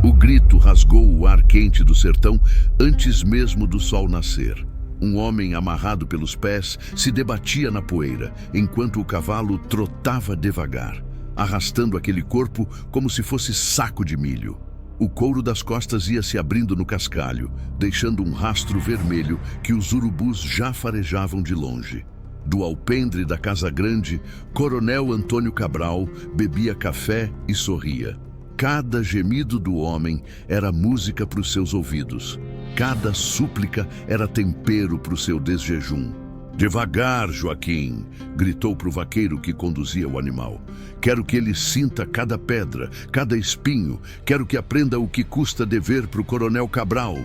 O grito rasgou o ar quente do sertão antes mesmo do sol nascer. Um homem amarrado pelos pés se debatia na poeira, enquanto o cavalo trotava devagar, arrastando aquele corpo como se fosse saco de milho. O couro das costas ia se abrindo no cascalho, deixando um rastro vermelho que os urubus já farejavam de longe. Do alpendre da Casa Grande, Coronel Antônio Cabral bebia café e sorria. Cada gemido do homem era música para os seus ouvidos. Cada súplica era tempero para o seu desjejum. "Devagar, Joaquim!" gritou para o vaqueiro que conduzia o animal. "Quero que ele sinta cada pedra, cada espinho. Quero que aprenda o que custa dever para o Coronel Cabral."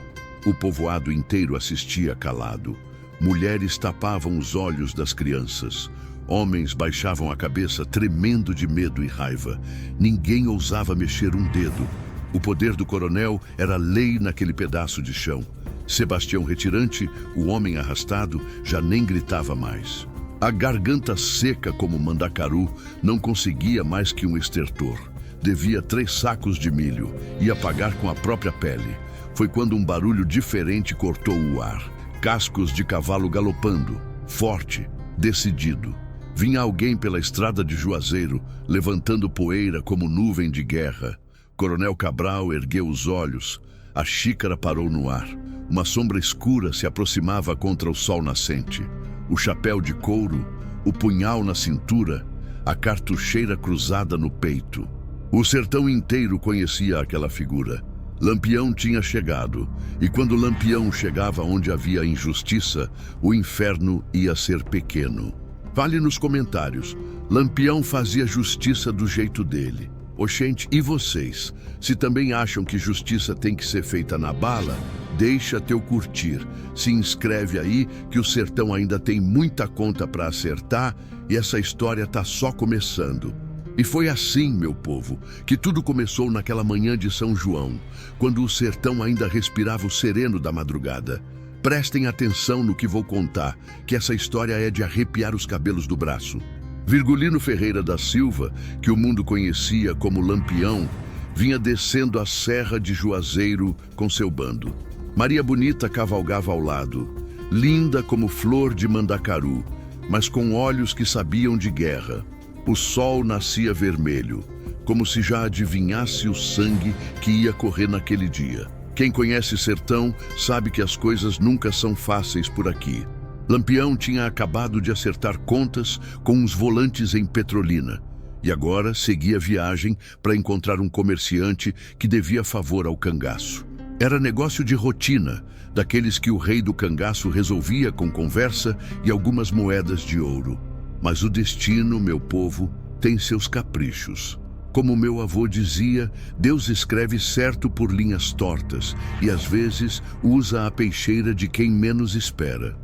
O povoado inteiro assistia calado. Mulheres tapavam os olhos das crianças. Homens baixavam a cabeça tremendo de medo e raiva. Ninguém ousava mexer um dedo. O poder do coronel era lei naquele pedaço de chão. Sebastião Retirante, o homem arrastado, já nem gritava mais. A garganta seca como mandacaru não conseguia mais que um estertor. Devia 3 sacos de milho, ia pagar com a própria pele. Foi quando um barulho diferente cortou o ar. Cascos de cavalo galopando, forte, decidido. Vinha alguém pela estrada de Juazeiro, levantando poeira como nuvem de guerra. Coronel Cabral ergueu os olhos. A xícara parou no ar. Uma sombra escura se aproximava contra o sol nascente. O chapéu de couro, o punhal na cintura, a cartucheira cruzada no peito. O sertão inteiro conhecia aquela figura. Lampião tinha chegado, e quando Lampião chegava onde havia injustiça, o inferno ia ser pequeno. Fale nos comentários. Lampião fazia justiça do jeito dele. Oxente, e vocês? Se também acham que justiça tem que ser feita na bala, deixa teu curtir. Se inscreve aí que o sertão ainda tem muita conta para acertar e essa história tá só começando. E foi assim, meu povo, que tudo começou naquela manhã de São João, quando o sertão ainda respirava o sereno da madrugada. Prestem atenção no que vou contar, que essa história é de arrepiar os cabelos do braço. Virgulino Ferreira da Silva, que o mundo conhecia como Lampião, vinha descendo a serra de Juazeiro com seu bando. Maria Bonita cavalgava ao lado, linda como flor de mandacaru, mas com olhos que sabiam de guerra. O sol nascia vermelho, como se já adivinhasse o sangue que ia correr naquele dia. Quem conhece sertão sabe que as coisas nunca são fáceis por aqui. Lampião tinha acabado de acertar contas com uns volantes em Petrolina e agora seguia viagem para encontrar um comerciante que devia favor ao cangaço. Era negócio de rotina, daqueles que o rei do cangaço resolvia com conversa e algumas moedas de ouro. Mas o destino, meu povo, tem seus caprichos. Como meu avô dizia, Deus escreve certo por linhas tortas e às vezes usa a peixeira de quem menos espera.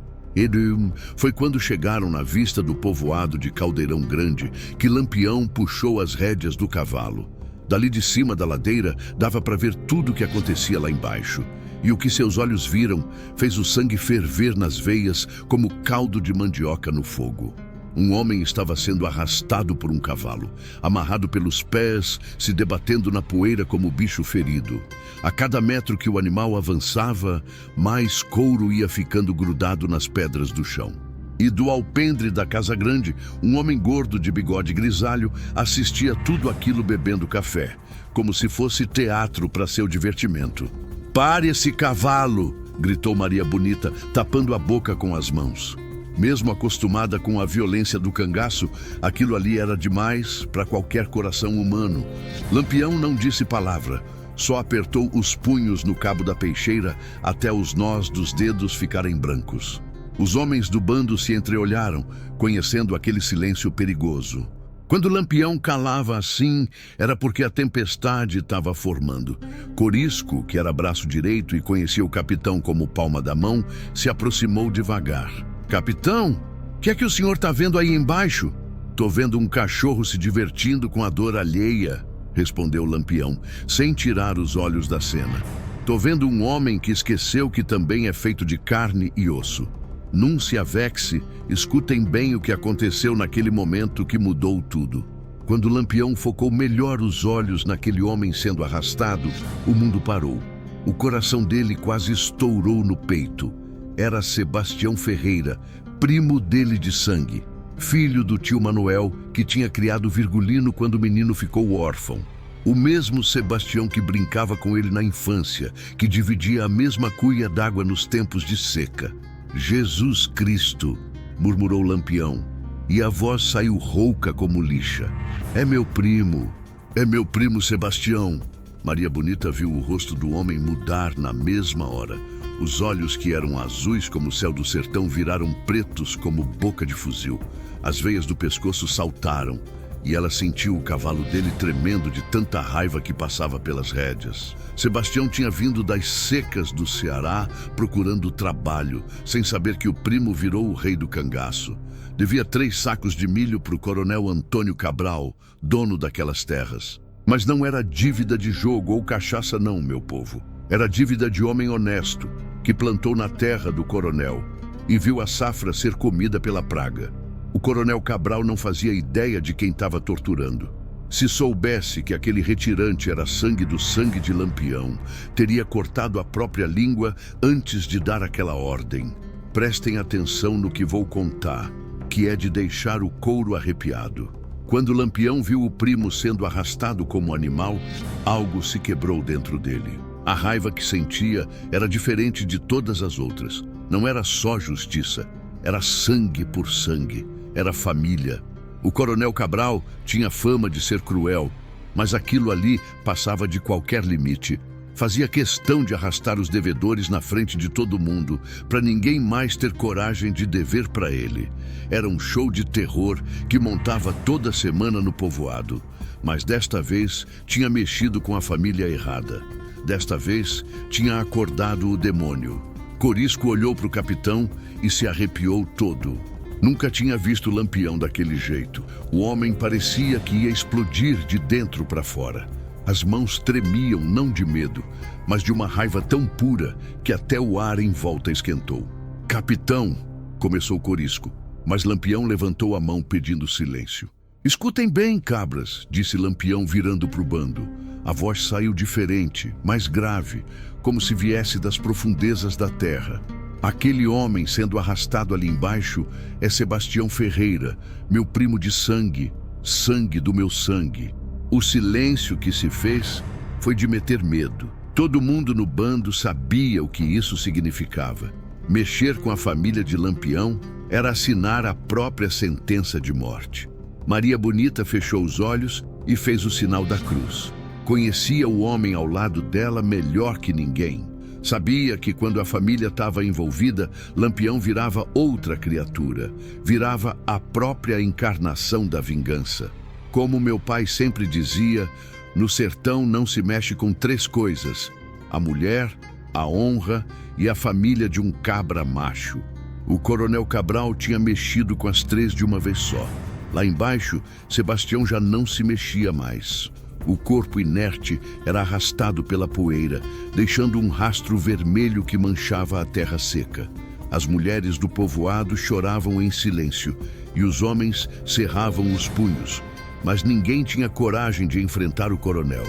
Foi quando chegaram na vista do povoado de Caldeirão Grande que Lampião puxou as rédeas do cavalo. Dali de cima da ladeira dava para ver tudo o que acontecia lá embaixo. E o que seus olhos viram fez o sangue ferver nas veias como caldo de mandioca no fogo. Um homem estava sendo arrastado por um cavalo, amarrado pelos pés, se debatendo na poeira como bicho ferido. A cada metro que o animal avançava, mais couro ia ficando grudado nas pedras do chão. E do alpendre da Casa Grande, um homem gordo de bigode grisalho assistia tudo aquilo bebendo café, como se fosse teatro para seu divertimento. "Pare esse cavalo!" gritou Maria Bonita, tapando a boca com as mãos. Mesmo acostumada com a violência do cangaço, aquilo ali era demais para qualquer coração humano. Lampião não disse palavra, só apertou os punhos no cabo da peixeira até os nós dos dedos ficarem brancos. Os homens do bando se entreolharam, conhecendo aquele silêncio perigoso. Quando Lampião calava assim, era porque a tempestade estava formando. Corisco, que era braço direito e conhecia o capitão como palma da mão, se aproximou devagar. "Capitão, o que é que o senhor está vendo aí embaixo?" "Tô vendo um cachorro se divertindo com a dor alheia", respondeu Lampião, sem tirar os olhos da cena. "Tô vendo um homem que esqueceu que também é feito de carne e osso. Num se avexe, escutem bem o que aconteceu naquele momento que mudou tudo." Quando Lampião focou melhor os olhos naquele homem sendo arrastado, o mundo parou. O coração dele quase estourou no peito. Era Sebastião Ferreira, primo dele de sangue, filho do tio Manuel, que tinha criado Virgulino quando o menino ficou órfão. O mesmo Sebastião que brincava com ele na infância, que dividia a mesma cuia d'água nos tempos de seca. Jesus Cristo, murmurou Lampião, e a voz saiu rouca como lixa. É meu primo Sebastião. Maria Bonita viu o rosto do homem mudar na mesma hora. Os olhos que eram azuis como o céu do sertão viraram pretos como boca de fuzil. As veias do pescoço saltaram e ela sentiu o cavalo dele tremendo de tanta raiva que passava pelas rédeas. Sebastião tinha vindo das secas do Ceará procurando trabalho, sem saber que o primo virou o rei do cangaço. Devia 3 sacos de milho para o coronel Antônio Cabral, dono daquelas terras. Mas não era dívida de jogo ou cachaça não, meu povo. Era dívida de homem honesto, que plantou na terra do coronel e viu a safra ser comida pela praga. O coronel Cabral não fazia ideia de quem estava torturando. Se soubesse que aquele retirante era sangue do sangue de Lampião, teria cortado a própria língua antes de dar aquela ordem. Prestem atenção no que vou contar, que é de deixar o couro arrepiado. Quando Lampião viu o primo sendo arrastado como animal, algo se quebrou dentro dele. A raiva que sentia era diferente de todas as outras. Não era só justiça, era sangue por sangue, era família. O coronel Cabral tinha fama de ser cruel, mas aquilo ali passava de qualquer limite. Fazia questão de arrastar os devedores na frente de todo mundo, para ninguém mais ter coragem de dever para ele. Era um show de terror que montava toda semana no povoado. Mas desta vez tinha mexido com a família errada. Desta vez tinha acordado o demônio. Corisco olhou para o capitão e se arrepiou todo. Nunca tinha visto Lampião daquele jeito. O homem parecia que ia explodir de dentro para fora. As mãos tremiam não de medo, mas de uma raiva tão pura que até o ar em volta esquentou. Capitão, começou Corisco, mas Lampião levantou a mão pedindo silêncio. Escutem bem, cabras, disse Lampião virando para o bando. A voz saiu diferente, mais grave, como se viesse das profundezas da terra. Aquele homem sendo arrastado ali embaixo é Sebastião Ferreira, meu primo de sangue, sangue do meu sangue. O silêncio que se fez foi de meter medo. Todo mundo no bando sabia o que isso significava. Mexer com a família de Lampião era assinar a própria sentença de morte. Maria Bonita fechou os olhos e fez o sinal da cruz. Conhecia o homem ao lado dela melhor que ninguém. Sabia que quando a família estava envolvida, Lampião virava outra criatura, virava a própria encarnação da vingança. Como meu pai sempre dizia, no sertão não se mexe com 3 coisas: a mulher, a honra e a família de um cabra macho. O coronel Cabral tinha mexido com as 3 de uma vez só. Lá embaixo, Sebastião já não se mexia mais. O corpo inerte era arrastado pela poeira, deixando um rastro vermelho que manchava a terra seca. As mulheres do povoado choravam em silêncio e os homens cerravam os punhos, mas ninguém tinha coragem de enfrentar o coronel.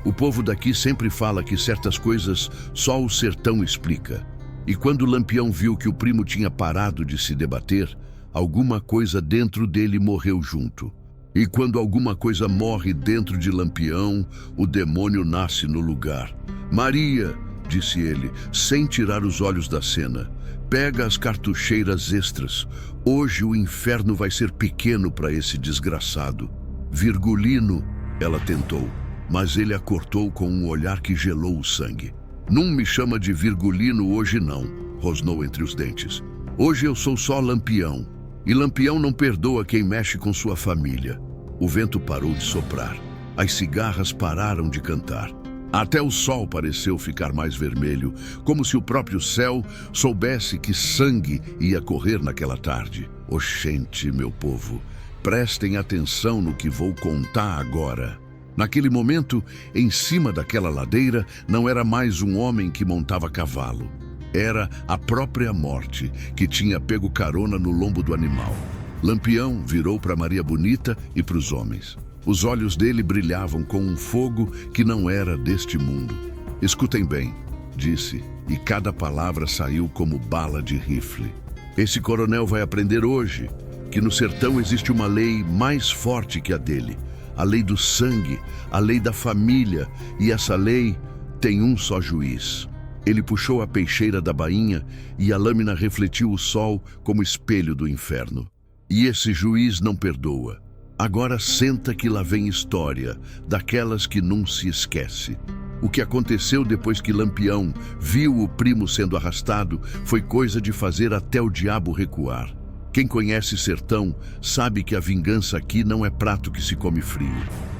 O povo daqui sempre fala que certas coisas só o sertão explica. E quando Lampião viu que o primo tinha parado de se debater, alguma coisa dentro dele morreu junto. E quando alguma coisa morre dentro de Lampião, o demônio nasce no lugar. Maria, disse ele, sem tirar os olhos da cena, pega as cartucheiras extras. Hoje o inferno vai ser pequeno para esse desgraçado. Virgulino, ela tentou, mas ele a cortou com um olhar que gelou o sangue. Não me chama de Virgulino hoje não, rosnou entre os dentes. Hoje eu sou só Lampião. E Lampião não perdoa quem mexe com sua família. O vento parou de soprar. As cigarras pararam de cantar. Até o sol pareceu ficar mais vermelho, como se o próprio céu soubesse que sangue ia correr naquela tarde. Oxente, meu povo, prestem atenção no que vou contar agora. Naquele momento, em cima daquela ladeira, não era mais um homem que montava cavalo. Era a própria morte que tinha pego carona no lombo do animal. Lampião virou para Maria Bonita e para os homens. Os olhos dele brilhavam com um fogo que não era deste mundo. Escutem bem, disse, e cada palavra saiu como bala de rifle. Esse coronel vai aprender hoje que no sertão existe uma lei mais forte que a dele. A lei do sangue, a lei da família, e essa lei tem um só juiz. Ele puxou a peixeira da bainha e a lâmina refletiu o sol como espelho do inferno. E esse juiz não perdoa. Agora senta que lá vem história, daquelas que não se esquece. O que aconteceu depois que Lampião viu o primo sendo arrastado foi coisa de fazer até o diabo recuar. Quem conhece sertão sabe que a vingança aqui não é prato que se come frio.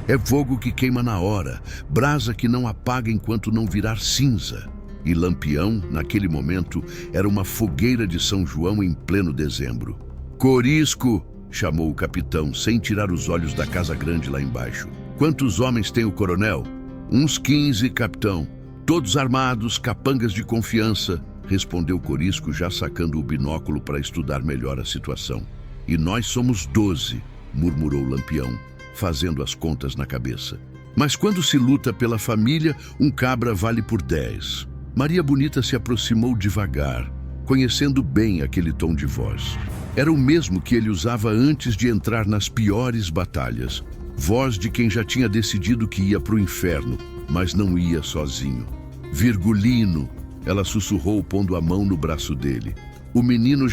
É fogo que queima na hora, brasa que não apaga enquanto não virar cinza. E Lampião, naquele momento, era uma fogueira de São João em pleno dezembro. "Corisco!", chamou o capitão, sem tirar os olhos da casa grande lá embaixo. "Quantos homens tem o coronel?" "Uns 15, capitão. Todos armados, capangas de confiança", respondeu Corisco, já sacando o binóculo para estudar melhor a situação. "E nós somos 12, murmurou Lampião, fazendo as contas na cabeça. "Mas quando se luta pela família, um cabra vale por 10. Maria Bonita se aproximou devagar, conhecendo bem aquele tom de voz. Era o mesmo que ele usava antes de entrar nas piores batalhas. Voz de quem já tinha decidido que ia para o inferno, mas não ia sozinho. "Virgulino", ela sussurrou, pondo a mão no braço dele. "O menino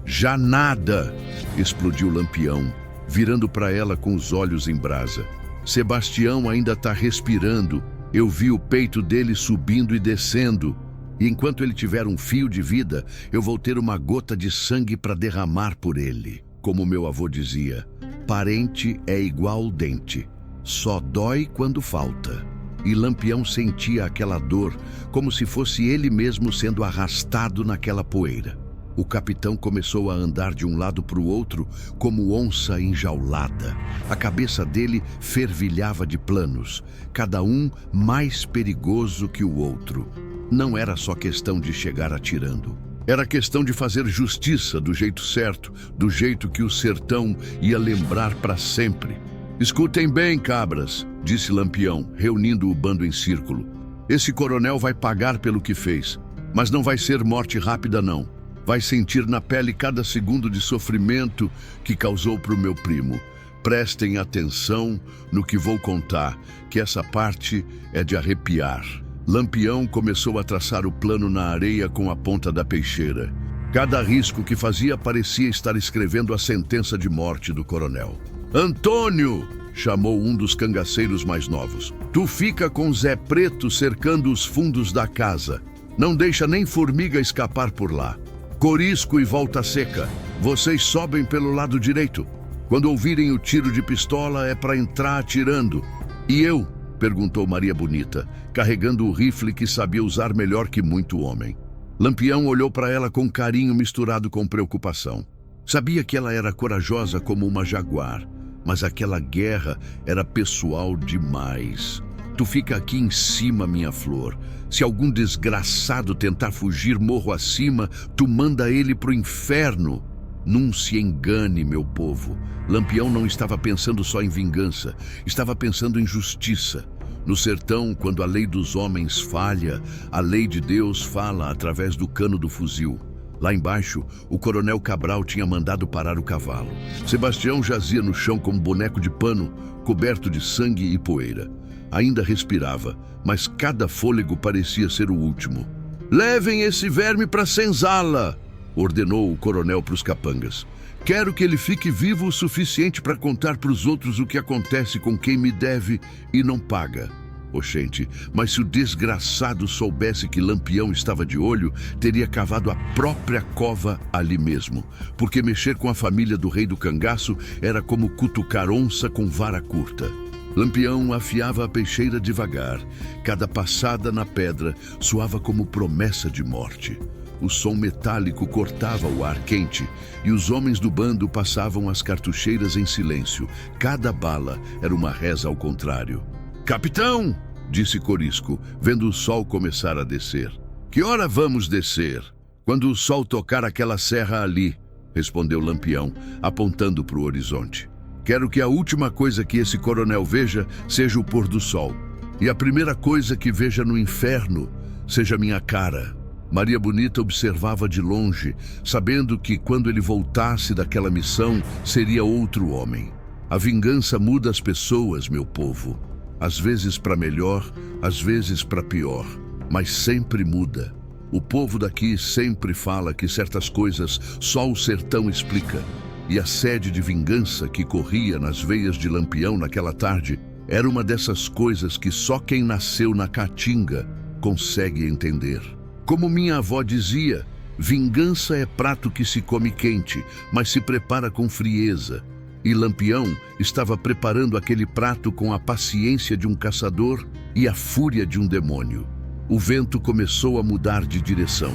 já nada", explodiu Lampião, virando para ela com os olhos em brasa. "Sebastião ainda está respirando. Eu vi o peito dele subindo e descendo. E enquanto ele tiver um fio de vida, eu vou ter uma gota de sangue para derramar por ele. Como meu avô dizia, parente é igual dente. Só dói quando falta." E Lampião sentia aquela dor como se fosse ele mesmo sendo arrastado naquela poeira. O capitão começou a andar de um lado para o outro como onça enjaulada. A cabeça dele fervilhava de planos, cada um mais perigoso que o outro. Não era só questão de chegar atirando. Era questão de fazer justiça do jeito certo, do jeito que o sertão ia lembrar para sempre. "Escutem bem, cabras", disse Lampião, reunindo o bando em círculo. "Esse coronel vai pagar pelo que fez, mas não vai ser morte rápida, não. Vai sentir na pele cada segundo de sofrimento que causou para o meu primo. Prestem atenção no que vou contar, que essa parte é de arrepiar." Lampião começou a traçar o plano na areia com a ponta da peixeira. Cada risco que fazia parecia estar escrevendo a sentença de morte do coronel. "Antônio!", chamou um dos cangaceiros mais novos. "Tu fica com Zé Preto cercando os fundos da casa. Não deixa nem formiga escapar por lá. Corisco e Volta Seca, vocês sobem pelo lado direito. Quando ouvirem o tiro de pistola é para entrar atirando." "E eu?", perguntou Maria Bonita, carregando o rifle que sabia usar melhor que muito homem. Lampião olhou para ela com carinho misturado com preocupação. Sabia que ela era corajosa como uma jaguar, mas aquela guerra era pessoal demais. "Tu fica aqui em cima, minha flor. Se algum desgraçado tentar fugir morro acima, tu manda ele pro inferno." Não se engane, meu povo. Lampião não estava pensando só em vingança, estava pensando em justiça. No sertão, quando a lei dos homens falha, a lei de Deus fala através do cano do fuzil. Lá embaixo, o coronel Cabral tinha mandado parar o cavalo. Sebastião jazia no chão como boneco de pano, coberto de sangue e poeira. Ainda respirava, mas cada fôlego parecia ser o último. "Levem esse verme para senzala", ordenou o coronel para os capangas. "Quero que ele fique vivo o suficiente para contar para os outros o que acontece com quem me deve e não paga." Oxente, mas se o desgraçado soubesse que Lampião estava de olho, teria cavado a própria cova ali mesmo, porque mexer com a família do rei do cangaço era como cutucar onça com vara curta. Lampião afiava a peixeira devagar. Cada passada na pedra soava como promessa de morte. O som metálico cortava o ar quente e os homens do bando passavam as cartucheiras em silêncio. Cada bala era uma reza ao contrário. "Capitão!", disse Corisco, vendo o sol começar a descer. "Que hora vamos descer?" "Quando o sol tocar aquela serra ali", respondeu Lampião, apontando para o horizonte. Quero que a última coisa que esse coronel veja seja o pôr do sol. E a primeira coisa que veja no inferno seja minha cara. Maria Bonita observava de longe, sabendo que quando ele voltasse daquela missão, seria outro homem. A vingança muda as pessoas, meu povo. Às vezes para melhor, às vezes para pior, mas sempre muda. O povo daqui sempre fala que certas coisas só o sertão explica. E a sede de vingança que corria nas veias de Lampião naquela tarde era uma dessas coisas que só quem nasceu na Caatinga consegue entender. Como minha avó dizia, vingança é prato que se come quente, mas se prepara com frieza. E Lampião estava preparando aquele prato com a paciência de um caçador e a fúria de um demônio. O vento começou a mudar de direção,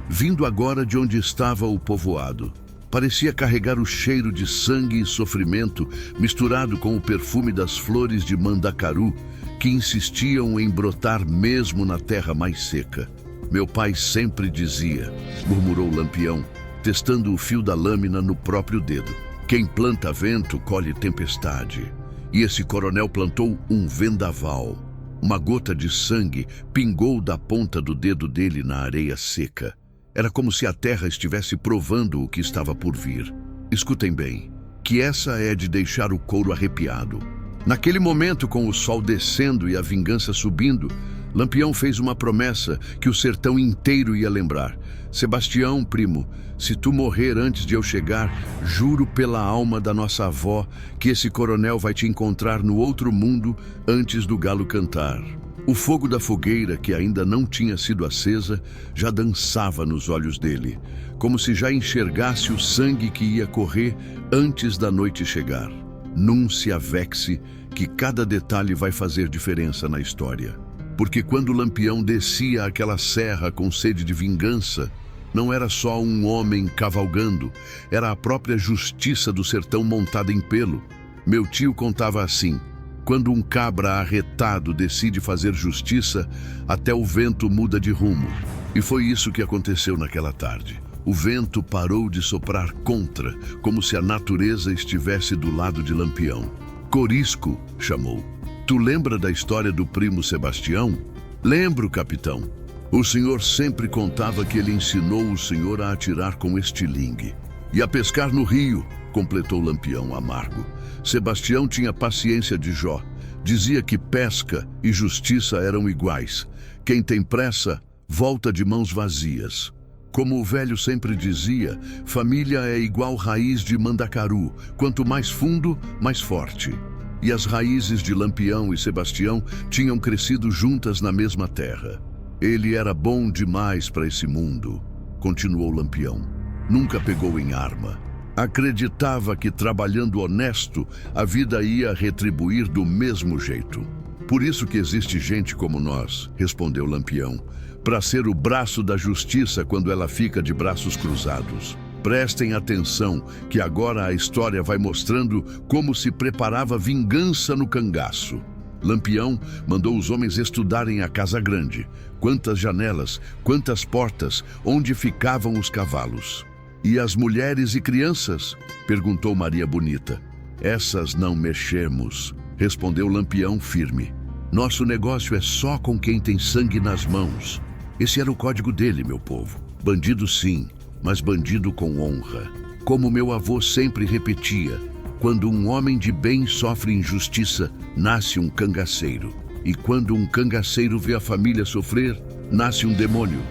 vindo agora de onde estava o povoado. Parecia carregar o cheiro de sangue e sofrimento, misturado com o perfume das flores de mandacaru, que insistiam em brotar mesmo na terra mais seca. Meu pai sempre dizia, murmurou Lampião, testando o fio da lâmina no próprio dedo. Quem planta vento, colhe tempestade. E esse coronel plantou um vendaval. Uma gota de sangue pingou da ponta do dedo dele na areia seca. Era como se a terra estivesse provando o que estava por vir. Escutem bem, que essa é de deixar o couro arrepiado. Naquele momento, com o sol descendo e a vingança subindo, Lampião fez uma promessa que o sertão inteiro ia lembrar. Sebastião, primo, se tu morrer antes de eu chegar, juro pela alma da nossa avó que esse coronel vai te encontrar no outro mundo antes do galo cantar. O fogo da fogueira, que ainda não tinha sido acesa, já dançava nos olhos dele, como se já enxergasse o sangue que ia correr antes da noite chegar. Num se avexe que cada detalhe vai fazer diferença na história. Porque quando Lampião descia aquela serra com sede de vingança, não era só um homem cavalgando, era a própria justiça do sertão montada em pelo. Meu tio contava assim: quando um cabra arretado decide fazer justiça, até o vento muda de rumo. E foi isso que aconteceu naquela tarde. O vento parou de soprar contra, como se a natureza estivesse do lado de Lampião. Corisco, chamou. Tu lembra da história do primo Sebastião? Lembro, capitão. O senhor sempre contava que ele ensinou o senhor a atirar com estilingue. E a pescar no rio, completou Lampião amargo. Sebastião tinha paciência de Jó. Dizia que pesca e justiça eram iguais. Quem tem pressa, volta de mãos vazias. Como o velho sempre dizia, família é igual raiz de mandacaru. Quanto mais fundo, mais forte. E as raízes de Lampião e Sebastião tinham crescido juntas na mesma terra. Ele era bom demais para esse mundo, continuou Lampião. Nunca pegou em arma. Acreditava que trabalhando honesto, a vida ia retribuir do mesmo jeito. Por isso que existe gente como nós, respondeu Lampião, para ser o braço da justiça quando ela fica de braços cruzados. Prestem atenção, que agora a história vai mostrando como se preparava vingança no cangaço. Lampião mandou os homens estudarem a casa grande. Quantas janelas, quantas portas, onde ficavam os cavalos. E as mulheres e crianças? Perguntou Maria Bonita. Essas não mexemos, respondeu Lampião firme. Nosso negócio é só com quem tem sangue nas mãos. Esse era o código dele, meu povo. Bandido sim, mas bandido com honra. Como meu avô sempre repetia, quando um homem de bem sofre injustiça, nasce um cangaceiro. E quando um cangaceiro vê a família sofrer, nasce um demônio.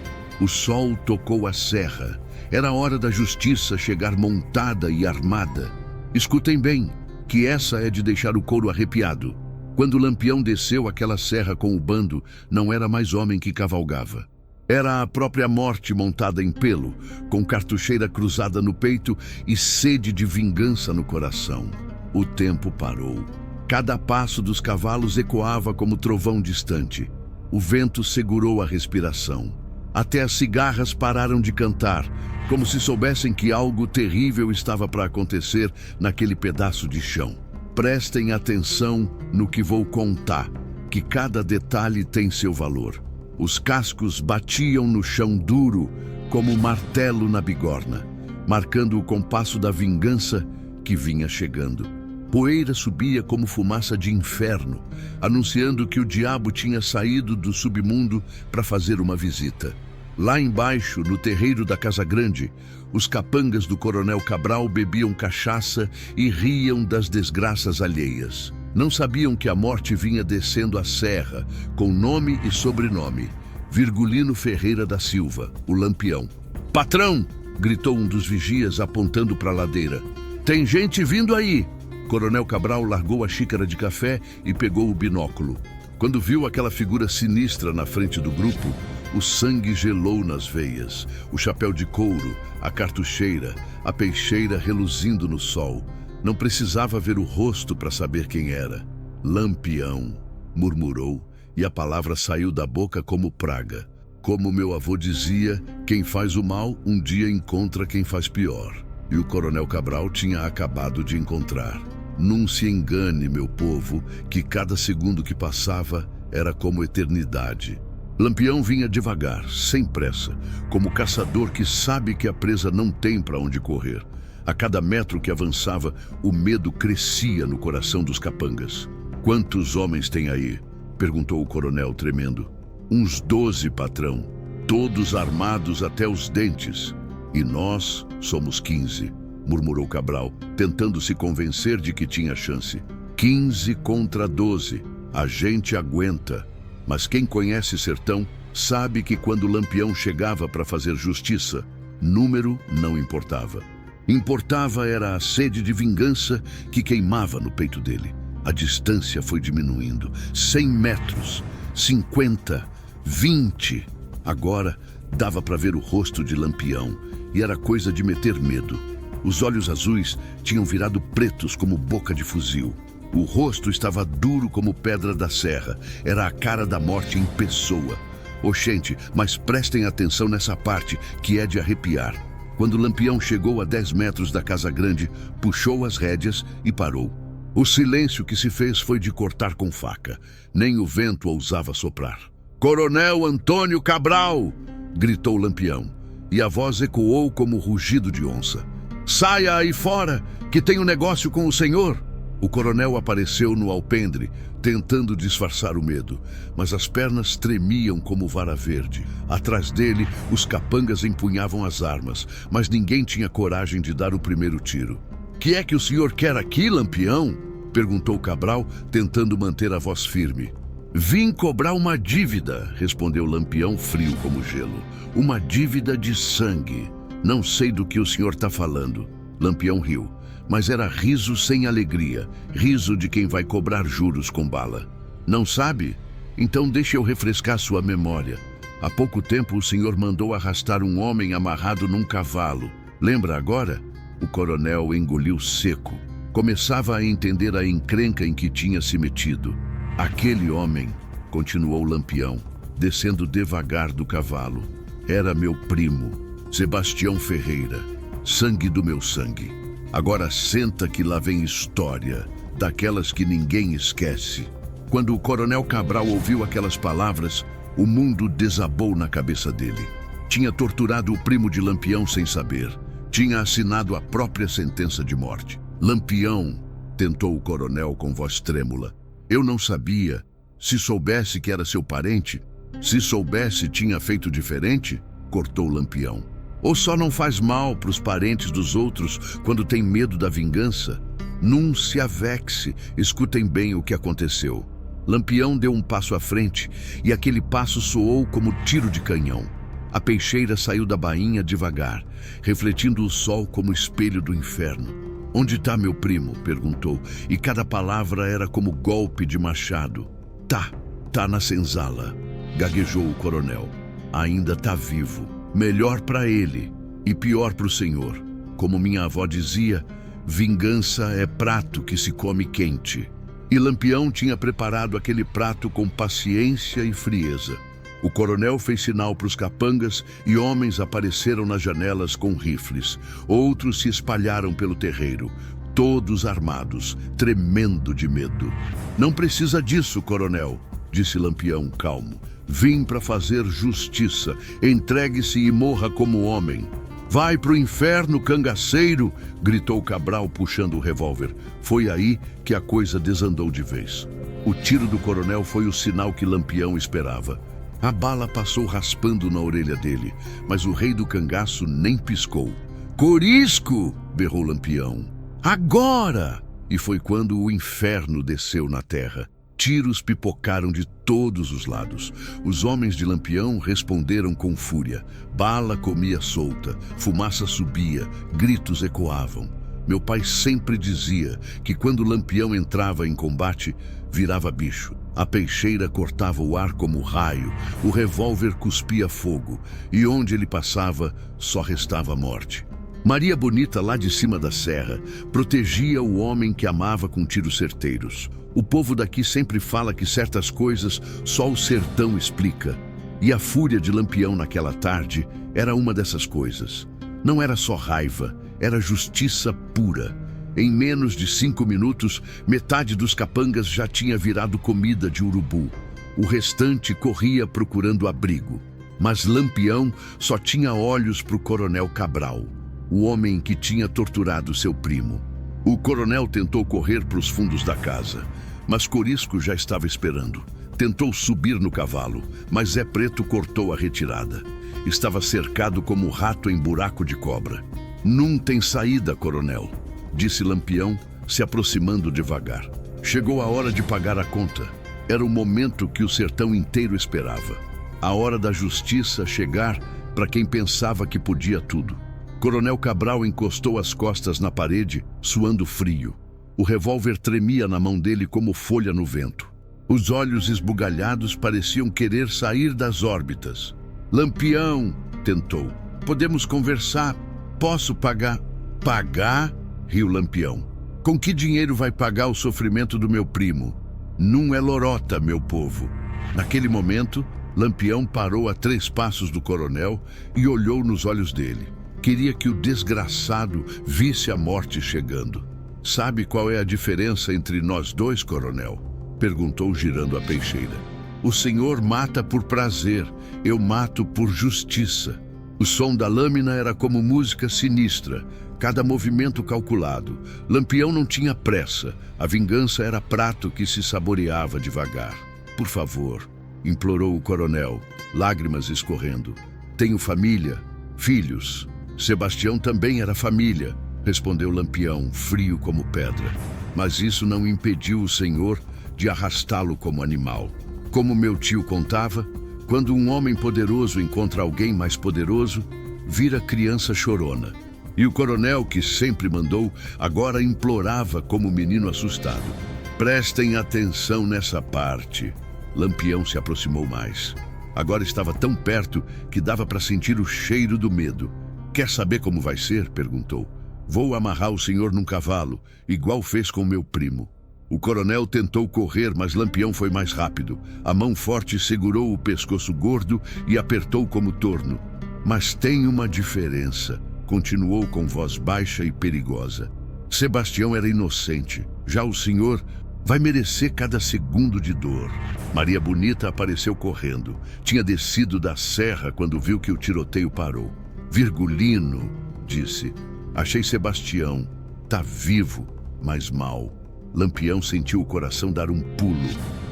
O sol tocou a serra. Era hora da justiça chegar montada e armada. Escutem bem, que essa é de deixar o couro arrepiado. Quando Lampião desceu aquela serra com o bando, não era mais homem que cavalgava. Era a própria morte montada em pelo, com cartucheira cruzada no peito e sede de vingança no coração. O tempo parou. Cada passo dos cavalos ecoava como trovão distante. O vento segurou a respiração. Até as cigarras pararam de cantar, como se soubessem que algo terrível estava para acontecer naquele pedaço de chão. Prestem atenção no que vou contar, que cada detalhe tem seu valor. Os cascos batiam no chão duro, como um martelo na bigorna, marcando o compasso da vingança que vinha chegando. Poeira subia como fumaça de inferno, anunciando que o diabo tinha saído do submundo para fazer uma visita. Lá embaixo, no terreiro da Casa Grande, os capangas do Coronel Cabral bebiam cachaça e riam das desgraças alheias. Não sabiam que a morte vinha descendo a serra, com nome e sobrenome: Virgulino Ferreira da Silva, o Lampião. "Patrão!" gritou um dos vigias apontando para a ladeira. "Tem gente vindo aí!" Coronel Cabral largou a xícara de café e pegou o binóculo. Quando viu aquela figura sinistra na frente do grupo, o sangue gelou nas veias. O chapéu de couro, a cartucheira, a peixeira reluzindo no sol. Não precisava ver o rosto para saber quem era. "Lampião", murmurou, e a palavra saiu da boca como praga. Como meu avô dizia, quem faz o mal um dia encontra quem faz pior. E o Coronel Cabral tinha acabado de encontrar. Não se engane, meu povo, que cada segundo que passava era como eternidade. Lampião vinha devagar, sem pressa, como caçador que sabe que a presa não tem para onde correr. A cada metro que avançava, o medo crescia no coração dos capangas. "Quantos homens tem aí?" perguntou o coronel, tremendo. "Uns 12, patrão, todos armados até os dentes. E nós somos 15, murmurou Cabral, tentando se convencer de que tinha chance. 15 contra 12. A gente aguenta. Mas quem conhece Sertão sabe que quando Lampião chegava para fazer justiça, número não importava. Importava era a sede de vingança que queimava no peito dele. A distância foi diminuindo. 100 metros, 50, 20. Agora dava para ver o rosto de Lampião e era coisa de meter medo. Os olhos azuis tinham virado pretos como boca de fuzil. O rosto estava duro como pedra da serra. Era a cara da morte em pessoa. Oxente, mas prestem atenção nessa parte que é de arrepiar. Quando Lampião chegou a 10 metros da Casa Grande, puxou as rédeas e parou. O silêncio que se fez foi de cortar com faca. Nem o vento ousava soprar. "Coronel Antônio Cabral!" gritou Lampião, e a voz ecoou como rugido de onça. "Saia aí fora, que tenho negócio com o senhor!" O coronel apareceu no alpendre, tentando disfarçar o medo, mas as pernas tremiam como vara verde. Atrás dele, os capangas empunhavam as armas, mas ninguém tinha coragem de dar o primeiro tiro. "Que é que o senhor quer aqui, Lampião?" perguntou Cabral, tentando manter a voz firme. "Vim cobrar uma dívida", respondeu Lampião, frio como gelo. "Uma dívida de sangue. Não sei do que o senhor está falando." Lampião riu, mas era riso sem alegria, riso de quem vai cobrar juros com bala. "Não sabe? Então deixe eu refrescar sua memória. Há pouco tempo o senhor mandou arrastar um homem amarrado num cavalo. Lembra agora?" O coronel engoliu seco. Começava a entender a encrenca em que tinha se metido. "Aquele homem", continuou Lampião, descendo devagar do cavalo, "era meu primo, Sebastião Ferreira, sangue do meu sangue. Agora senta que lá vem história, daquelas que ninguém esquece." Quando o coronel Cabral ouviu aquelas palavras, o mundo desabou na cabeça dele. Tinha torturado o primo de Lampião sem saber. Tinha assinado a própria sentença de morte. "Lampião", tentou o coronel com voz trêmula. "Eu não sabia. Se soubesse que era seu parente, se soubesse tinha feito diferente?" cortou Lampião. "Ou só não faz mal para os parentes dos outros quando tem medo da vingança? Num se avexe, escutem bem o que aconteceu." Lampião deu um passo à frente e aquele passo soou como tiro de canhão. A peixeira saiu da bainha devagar, refletindo o sol como espelho do inferno. "Onde está meu primo?" perguntou, e cada palavra era como golpe de machado. Tá na senzala", gaguejou o coronel. "Ainda tá vivo. Melhor para ele e pior para o senhor. Como minha avó dizia, vingança é prato que se come quente." E Lampião tinha preparado aquele prato com paciência e frieza. O coronel fez sinal para os capangas e homens apareceram nas janelas com rifles. Outros se espalharam pelo terreiro, todos armados, tremendo de medo. "Não precisa disso, coronel", disse Lampião calmo. "Vim para fazer justiça. Entregue-se e morra como homem." Vai pro inferno, cangaceiro! Gritou Cabral, puxando o revólver. Foi aí que a coisa desandou de vez. O tiro do coronel foi o sinal que Lampião esperava. A bala passou raspando na orelha dele, mas o rei do cangaço nem piscou. Corisco! Berrou Lampião. Agora! E foi quando o inferno desceu na terra. Tiros pipocaram de todos os lados. Os homens de Lampião responderam com fúria. Bala comia solta, fumaça subia, gritos ecoavam. Meu pai sempre dizia que quando Lampião entrava em combate, virava bicho. A peixeira cortava o ar como raio, o revólver cuspia fogo, e onde ele passava, só restava morte. Maria Bonita, lá de cima da serra, protegia o homem que amava com tiros certeiros. O povo daqui sempre fala que certas coisas só o sertão explica. E a fúria de Lampião naquela tarde era uma dessas coisas. Não era só raiva, era justiça pura. Em menos de 5 minutos, metade dos capangas já tinha virado comida de urubu. O restante corria procurando abrigo. Mas Lampião só tinha olhos para o coronel Cabral, o homem que tinha torturado seu primo. O coronel tentou correr para os fundos da casa, mas Corisco já estava esperando. Tentou subir no cavalo, mas Zé Preto cortou a retirada. Estava cercado como rato em buraco de cobra. Não tem saída, coronel, disse Lampião, se aproximando devagar. Chegou a hora de pagar a conta. Era o momento que o sertão inteiro esperava. A hora da justiça chegar para quem pensava que podia tudo. Coronel Cabral encostou as costas na parede, suando frio. O revólver tremia na mão dele como folha no vento. Os olhos esbugalhados pareciam querer sair das órbitas. Lampião, tentou. Podemos conversar? Posso pagar? Pagar? Riu Lampião. Com que dinheiro vai pagar o sofrimento do meu primo? Não é lorota, meu povo. Naquele momento, Lampião parou a 3 passos do coronel e olhou nos olhos dele. Queria que o desgraçado visse a morte chegando. Sabe qual é a diferença entre nós dois, coronel? Perguntou girando a peixeira. O senhor mata por prazer, eu mato por justiça. O som da lâmina era como música sinistra, cada movimento calculado. Lampião não tinha pressa, a vingança era prato que se saboreava devagar. Por favor, implorou o coronel, lágrimas escorrendo. Tenho família, filhos. Sebastião também era família, respondeu Lampião, frio como pedra. Mas isso não impediu o senhor de arrastá-lo como animal. Como meu tio contava, quando um homem poderoso encontra alguém mais poderoso, vira criança chorona. E o coronel, que sempre mandou, agora implorava como menino assustado. Prestem atenção nessa parte. Lampião se aproximou mais. Agora estava tão perto que dava para sentir o cheiro do medo. Quer saber como vai ser? Perguntou. Vou amarrar o senhor num cavalo, igual fez com meu primo. O coronel tentou correr, mas Lampião foi mais rápido. A mão forte segurou o pescoço gordo e apertou como torno. Mas tem uma diferença, continuou com voz baixa e perigosa. Sebastião era inocente. Já o senhor vai merecer cada segundo de dor. Maria Bonita apareceu correndo. Tinha descido da serra quando viu que o tiroteio parou. Virgulino, disse. Achei Sebastião. Tá vivo, mas mal. Lampião sentiu o coração dar um pulo.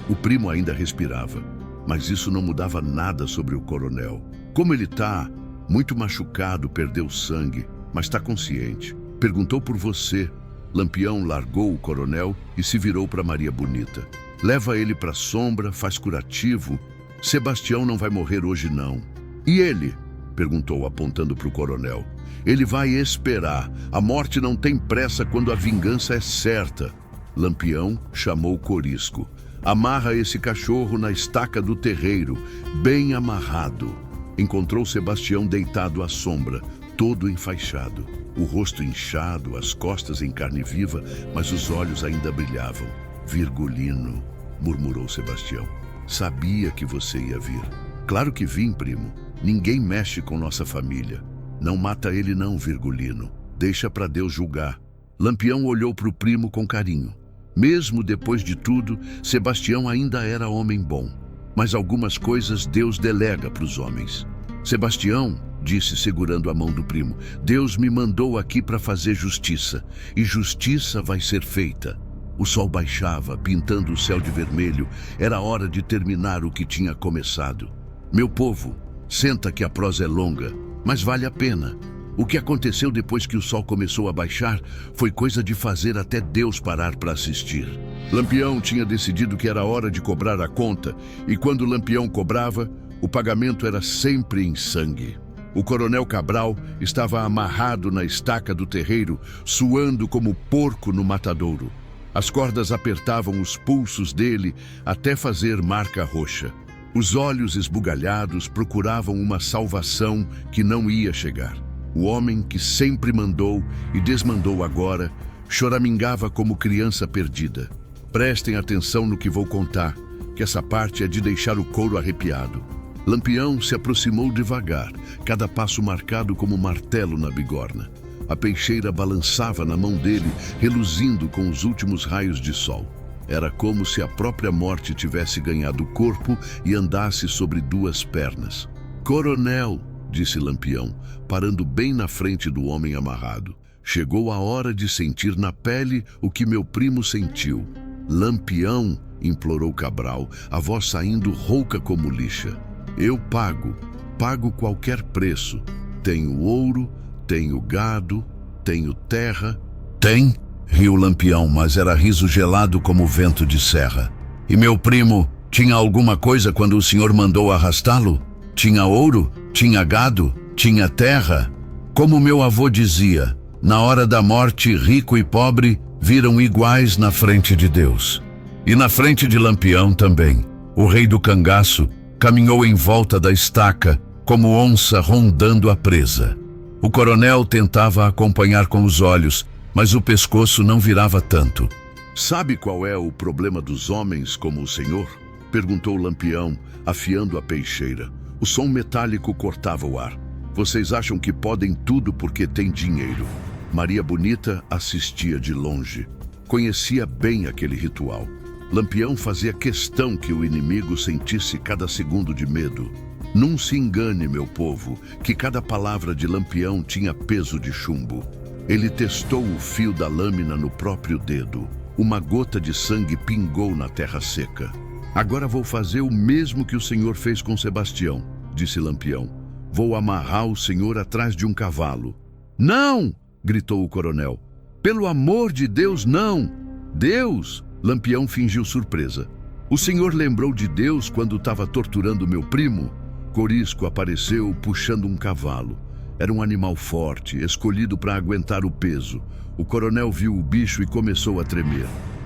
O primo ainda respirava, mas isso não mudava nada sobre o coronel. Como ele tá? Muito machucado, perdeu sangue, mas tá consciente. Perguntou por você. Lampião largou o coronel e se virou para Maria Bonita. Leva ele para a sombra, faz curativo. Sebastião não vai morrer hoje, não. E ele? Perguntou, apontando para o coronel. Ele vai esperar. A morte não tem pressa quando a vingança é certa. Lampião chamou Corisco. Amarra esse cachorro na estaca do terreiro, bem amarrado. Encontrou Sebastião deitado à sombra, todo enfaixado. O rosto inchado, as costas em carne viva, mas os olhos ainda brilhavam. Virgulino, murmurou Sebastião. Sabia que você ia vir. Claro que vim, primo. Ninguém mexe com nossa família. Não mata ele não, Virgulino. Deixa para Deus julgar. Lampião olhou para o primo com carinho. Mesmo depois de tudo, Sebastião ainda era homem bom. Mas algumas coisas Deus delega para os homens. Sebastião, disse segurando a mão do primo. Deus me mandou aqui para fazer justiça, e justiça vai ser feita. O sol baixava, pintando o céu de vermelho. Era hora de terminar o que tinha começado. Meu povo, senta que a prosa é longa, mas vale a pena. O que aconteceu depois que o sol começou a baixar foi coisa de fazer até Deus parar para assistir. Lampião tinha decidido que era hora de cobrar a conta, e quando Lampião cobrava, o pagamento era sempre em sangue. O coronel Cabral estava amarrado na estaca do terreiro, suando como porco no matadouro. As cordas apertavam os pulsos dele até fazer marca roxa. Os olhos esbugalhados procuravam uma salvação que não ia chegar. O homem que sempre mandou e desmandou agora choramingava como criança perdida. Prestem atenção no que vou contar, que essa parte é de deixar o couro arrepiado. Lampião se aproximou devagar, cada passo marcado como martelo na bigorna. A peixeira balançava na mão dele, reluzindo com os últimos raios de sol. Era como se a própria morte tivesse ganhado o corpo e andasse sobre duas pernas. "Coronel", disse Lampião, parando bem na frente do homem amarrado. "Chegou a hora de sentir na pele o que meu primo sentiu." "Lampião", implorou Cabral, a voz saindo rouca como lixa. "Eu pago qualquer preço. Tenho ouro, tenho gado, tenho terra." "Tem?", riu Lampião, mas era riso gelado como vento de serra. "E meu primo tinha alguma coisa quando o senhor mandou arrastá-lo? Tinha ouro? Tinha gado? Tinha terra? Como meu avô dizia, na hora da morte, rico e pobre viram iguais na frente de Deus." E na frente de Lampião também, o rei do cangaço caminhou em volta da estaca, como onça rondando a presa. O coronel tentava acompanhar com os olhos, mas o pescoço não virava tanto. "Sabe qual é o problema dos homens como o senhor?", perguntou Lampião, afiando a peixeira. O som metálico cortava o ar. "Vocês acham que podem tudo porque têm dinheiro." Maria Bonita assistia de longe. Conhecia bem aquele ritual. Lampião fazia questão que o inimigo sentisse cada segundo de medo. Não se engane, meu povo, que cada palavra de Lampião tinha peso de chumbo. Ele testou o fio da lâmina no próprio dedo. Uma gota de sangue pingou na terra seca. "Agora vou fazer o mesmo que o senhor fez com Sebastião", disse Lampião. "Vou amarrar o senhor atrás de um cavalo." "Não!", gritou o coronel. "Pelo amor de Deus, não!" "Deus?", Lampião fingiu surpresa. "O senhor lembrou de Deus quando estava torturando meu primo?" Corisco apareceu puxando um cavalo. Era um animal forte, escolhido para aguentar o peso. O coronel viu o bicho e começou a tremer.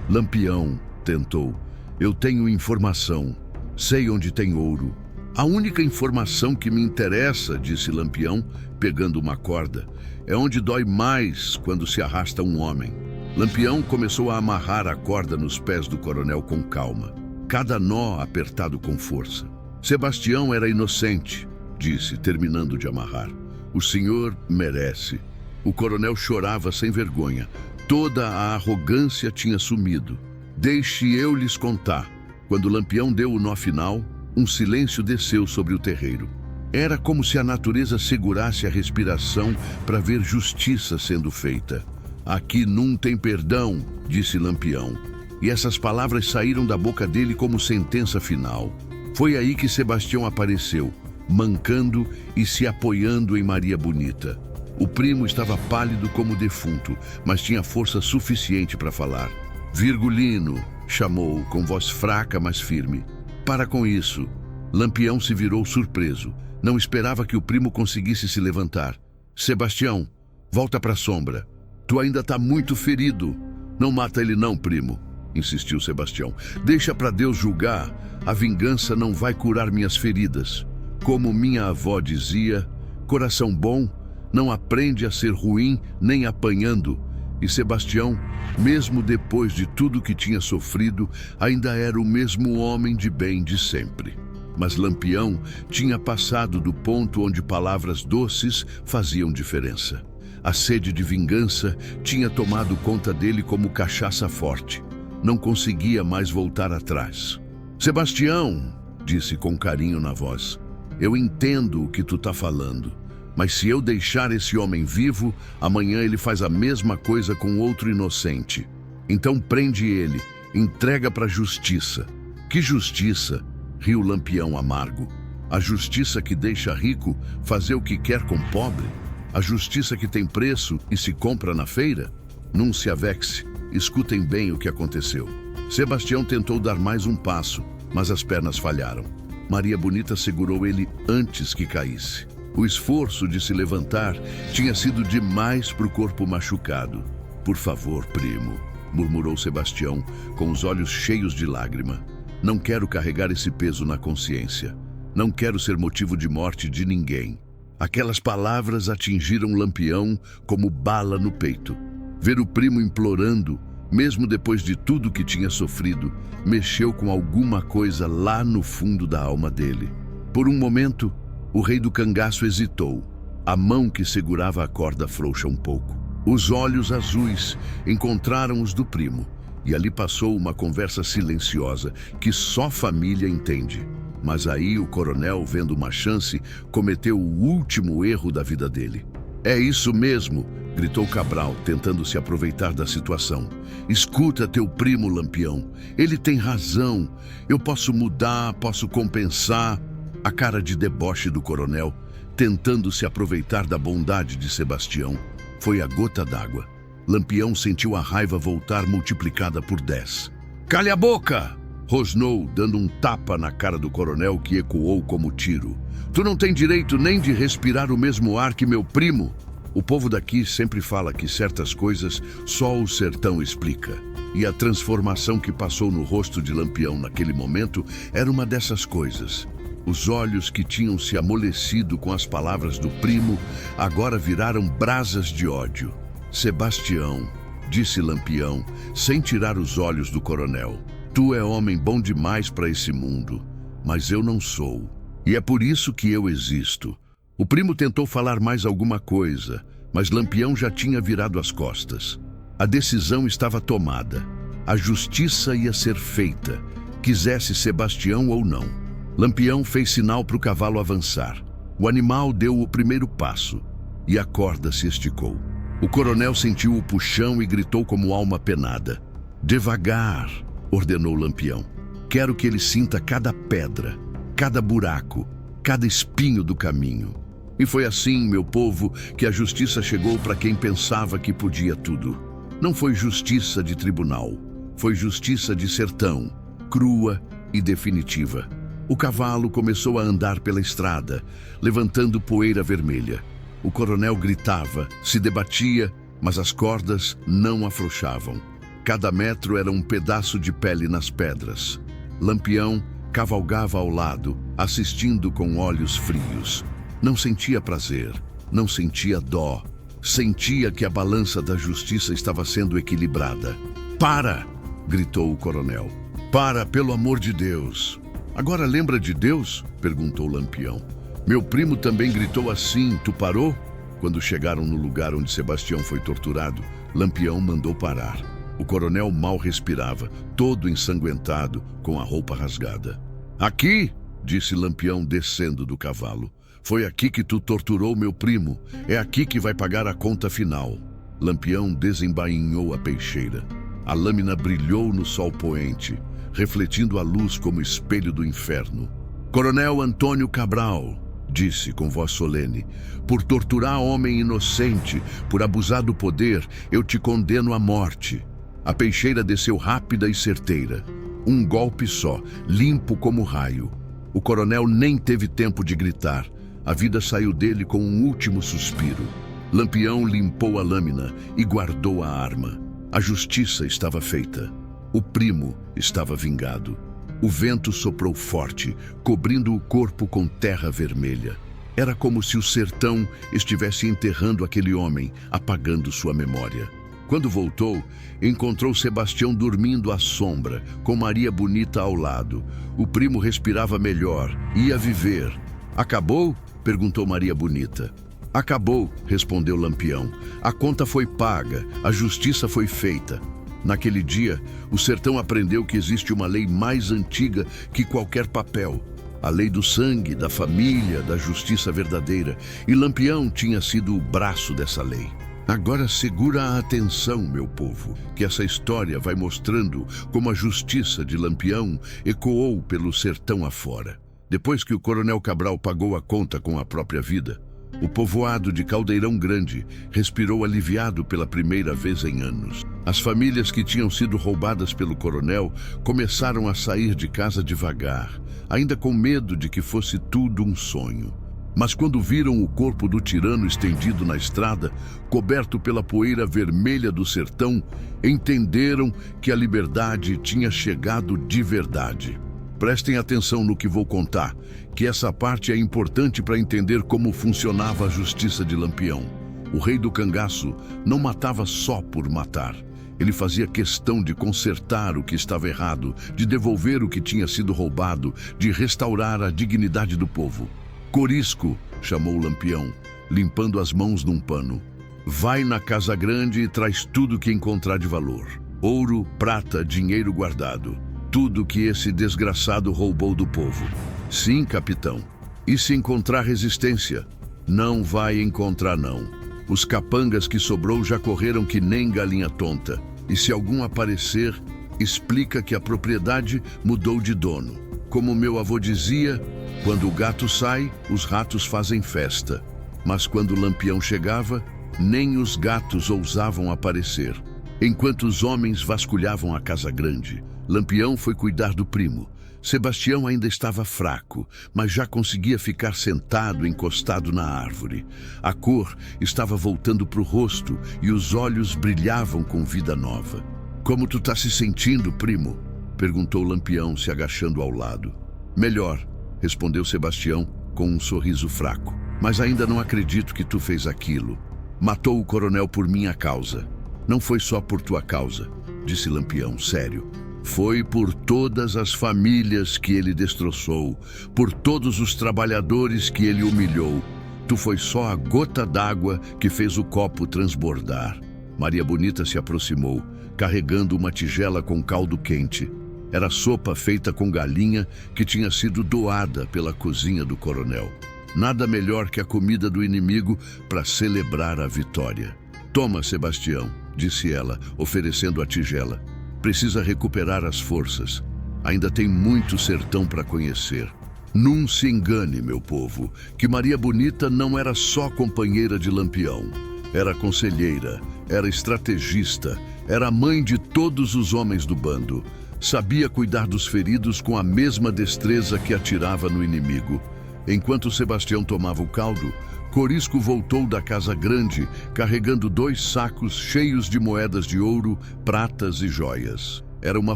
"Lampião", tentou. "Eu tenho informação. Sei onde tem ouro." "A única informação que me interessa", disse Lampião, pegando uma corda, "é onde dói mais quando se arrasta um homem." Lampião começou a amarrar a corda nos pés do coronel com calma, cada nó apertado com força. "Sebastião era inocente", disse, terminando de amarrar. "O senhor merece." O coronel chorava sem vergonha. Toda a arrogância tinha sumido. "Deixe eu lhes contar." Quando Lampião deu o nó final, um silêncio desceu sobre o terreiro. Era como se a natureza segurasse a respiração para ver justiça sendo feita. "Aqui não tem perdão", disse Lampião. E essas palavras saíram da boca dele como sentença final. Foi aí que Sebastião apareceu, mancando e se apoiando em Maria Bonita. O primo estava pálido como defunto, mas tinha força suficiente para falar. "Virgulino", chamou, com voz fraca, mas firme. "Para com isso." Lampião se virou surpreso. Não esperava que o primo conseguisse se levantar. "Sebastião, volta para a sombra. Tu ainda está muito ferido." "Não mata ele não, primo", insistiu Sebastião. "Deixa para Deus julgar. A vingança não vai curar minhas feridas. Como minha avó dizia, coração bom não aprende a ser ruim nem apanhando." E Sebastião, mesmo depois de tudo que tinha sofrido, ainda era o mesmo homem de bem de sempre. Mas Lampião tinha passado do ponto onde palavras doces faziam diferença. A sede de vingança tinha tomado conta dele como cachaça forte. Não conseguia mais voltar atrás. "Sebastião", disse com carinho na voz, "eu entendo o que tu tá falando. Mas se eu deixar esse homem vivo, amanhã ele faz a mesma coisa com outro inocente. Então prende ele, entrega para a justiça. Que justiça? Riu Lampião amargo. A justiça que deixa rico fazer o que quer com pobre? A justiça que tem preço e se compra na feira? Não se avexe, escutem bem o que aconteceu. Sebastião tentou dar mais um passo, mas as pernas falharam. Maria Bonita segurou ele antes que caísse. O esforço de se levantar tinha sido demais para o corpo machucado. Por favor, primo, murmurou Sebastião, com os olhos cheios de lágrima. Não quero carregar esse peso na consciência. Não quero ser motivo de morte de ninguém. Aquelas palavras atingiram Lampião como bala no peito. Ver o primo implorando, mesmo depois de tudo que tinha sofrido, mexeu com alguma coisa lá no fundo da alma dele. Por um momento, o rei do cangaço hesitou. A mão que segurava a corda frouxa um pouco. Os olhos azuis encontraram os do primo, e ali passou uma conversa silenciosa que só família entende. Mas aí o coronel, vendo uma chance, cometeu o último erro da vida dele. É isso mesmo, gritou Cabral, tentando se aproveitar da situação. Escuta teu primo, Lampião. Ele tem razão. Eu posso mudar, posso compensar. A cara de deboche do coronel, tentando se aproveitar da bondade de Sebastião, foi a gota d'água. Lampião sentiu a raiva voltar multiplicada por 10. Calha a boca! Rosnou, dando um tapa na cara do coronel que ecoou como tiro. Tu não tem direito nem de respirar o mesmo ar que meu primo. O povo daqui sempre fala que certas coisas só o sertão explica. E a transformação que passou no rosto de Lampião naquele momento era uma dessas coisas. Os olhos que tinham se amolecido com as palavras do primo agora viraram brasas de ódio. Sebastião, disse Lampião, sem tirar os olhos do coronel. Tu é homem bom demais para esse mundo, mas eu não sou. E é por isso que eu existo. O primo tentou falar mais alguma coisa, mas Lampião já tinha virado as costas. A decisão estava tomada. A justiça ia ser feita, quisesse Sebastião ou não. Lampião fez sinal para o cavalo avançar. O animal deu o primeiro passo e a corda se esticou. O coronel sentiu o puxão e gritou como alma penada. Devagar, ordenou Lampião. Quero que ele sinta cada pedra, cada buraco, cada espinho do caminho. E foi assim, meu povo, que a justiça chegou para quem pensava que podia tudo. Não foi justiça de tribunal, foi justiça de sertão, crua e definitiva. O cavalo começou a andar pela estrada, levantando poeira vermelha. O coronel gritava, se debatia, mas as cordas não afrouxavam. Cada metro era um pedaço de pele nas pedras. Lampião cavalgava ao lado, assistindo com olhos frios. Não sentia prazer, não sentia dó. Sentia que a balança da justiça estava sendo equilibrada. Para! Gritou o coronel. Para, pelo amor de Deus! Agora lembra de Deus? Perguntou Lampião. Meu primo também gritou assim, tu parou? Quando chegaram no lugar onde Sebastião foi torturado, Lampião mandou parar. O coronel mal respirava, todo ensanguentado, com a roupa rasgada. Aqui, disse Lampião descendo do cavalo. Foi aqui que tu torturou meu primo. É aqui que vai pagar a conta final. Lampião desembainhou a peixeira. A lâmina brilhou no sol poente, refletindo a luz como espelho do inferno. Coronel Antônio Cabral, disse com voz solene, por torturar homem inocente, por abusar do poder, eu te condeno à morte. A peixeira desceu rápida e certeira. Um golpe só, limpo como raio. O coronel nem teve tempo de gritar. A vida saiu dele com um último suspiro. Lampião limpou a lâmina e guardou a arma. A justiça estava feita. O primo estava vingado. O vento soprou forte, cobrindo o corpo com terra vermelha. Era como se o sertão estivesse enterrando aquele homem, apagando sua memória. Quando voltou, encontrou Sebastião dormindo à sombra, com Maria Bonita ao lado. O primo respirava melhor, ia viver. Acabou? Perguntou Maria Bonita. Acabou, respondeu Lampião. A conta foi paga, a justiça foi feita. Naquele dia, o sertão aprendeu que existe uma lei mais antiga que qualquer papel. A lei do sangue, da família, da justiça verdadeira. E Lampião tinha sido o braço dessa lei. Agora segura a atenção, meu povo, que essa história vai mostrando como a justiça de Lampião ecoou pelo sertão afora. Depois que o Coronel Cabral pagou a conta com a própria vida, o povoado de Caldeirão Grande respirou aliviado pela primeira vez em anos. As famílias que tinham sido roubadas pelo coronel começaram a sair de casa devagar, ainda com medo de que fosse tudo um sonho. Mas quando viram o corpo do tirano estendido na estrada, coberto pela poeira vermelha do sertão, entenderam que a liberdade tinha chegado de verdade. Prestem atenção no que vou contar, que essa parte é importante para entender como funcionava a justiça de Lampião. O rei do cangaço não matava só por matar. Ele fazia questão de consertar o que estava errado, de devolver o que tinha sido roubado, de restaurar a dignidade do povo. Corisco, chamou Lampião, limpando as mãos num pano. Vai na casa grande e traz tudo que encontrar de valor. Ouro, prata, dinheiro guardado. Tudo que esse desgraçado roubou do povo. Sim, capitão. E se encontrar resistência? Não vai encontrar, não. Os capangas que sobrou já correram que nem galinha tonta. E se algum aparecer, explica que a propriedade mudou de dono. Como meu avô dizia, quando o gato sai, os ratos fazem festa. Mas quando Lampião chegava, nem os gatos ousavam aparecer. Enquanto os homens vasculhavam a casa grande, Lampião foi cuidar do primo. Sebastião ainda estava fraco, mas já conseguia ficar sentado, encostado na árvore. A cor estava voltando para o rosto e os olhos brilhavam com vida nova. Como tu tá se sentindo, primo? Perguntou Lampião, se agachando ao lado. Melhor, respondeu Sebastião com um sorriso fraco. Mas ainda não acredito que tu fez aquilo. Matou o coronel por minha causa. Não foi só por tua causa, disse Lampião, sério. Foi por todas as famílias que ele destroçou, por todos os trabalhadores que ele humilhou. Tu foi só a gota d'água que fez o copo transbordar. Maria Bonita se aproximou, carregando uma tigela com caldo quente. Era sopa feita com galinha que tinha sido doada pela cozinha do coronel. Nada melhor que a comida do inimigo para celebrar a vitória. Toma, Sebastião, disse ela, oferecendo a tigela. Precisa recuperar as forças. Ainda tem muito sertão para conhecer. Não se engane, meu povo, que Maria Bonita não era só companheira de Lampião. Era conselheira, era estrategista, era mãe de todos os homens do bando. Sabia cuidar dos feridos com a mesma destreza que atirava no inimigo. Enquanto Sebastião tomava o caldo, Corisco voltou da casa grande, carregando 2 sacos cheios de moedas de ouro, pratas e joias. Era uma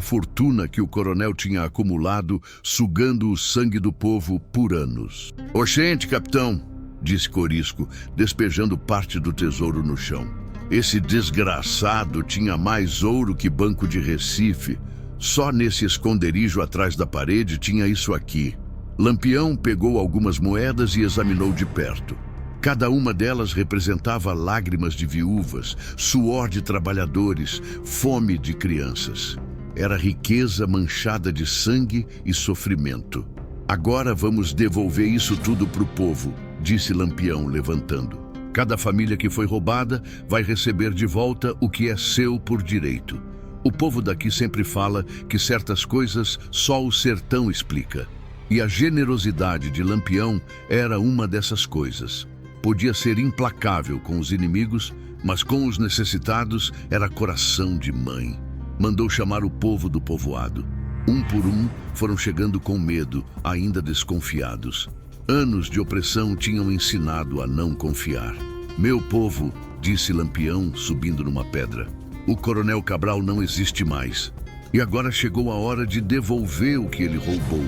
fortuna que o coronel tinha acumulado, sugando o sangue do povo por anos. Oxente, capitão, disse Corisco, despejando parte do tesouro no chão. Esse desgraçado tinha mais ouro que Banco de Recife. Só nesse esconderijo atrás da parede tinha isso aqui. Lampião pegou algumas moedas e examinou de perto. Cada uma delas representava lágrimas de viúvas, suor de trabalhadores, fome de crianças. Era riqueza manchada de sangue e sofrimento. Agora vamos devolver isso tudo para o povo, disse Lampião, levantando. Cada família que foi roubada vai receber de volta o que é seu por direito. O povo daqui sempre fala que certas coisas só o sertão explica. E a generosidade de Lampião era uma dessas coisas. Podia ser implacável com os inimigos, mas com os necessitados era coração de mãe. Mandou chamar o povo do povoado. Um por um foram chegando com medo, ainda desconfiados. Anos de opressão tinham ensinado a não confiar. Meu povo, disse Lampião, subindo numa pedra. O coronel Cabral não existe mais. E agora chegou a hora de devolver o que ele roubou.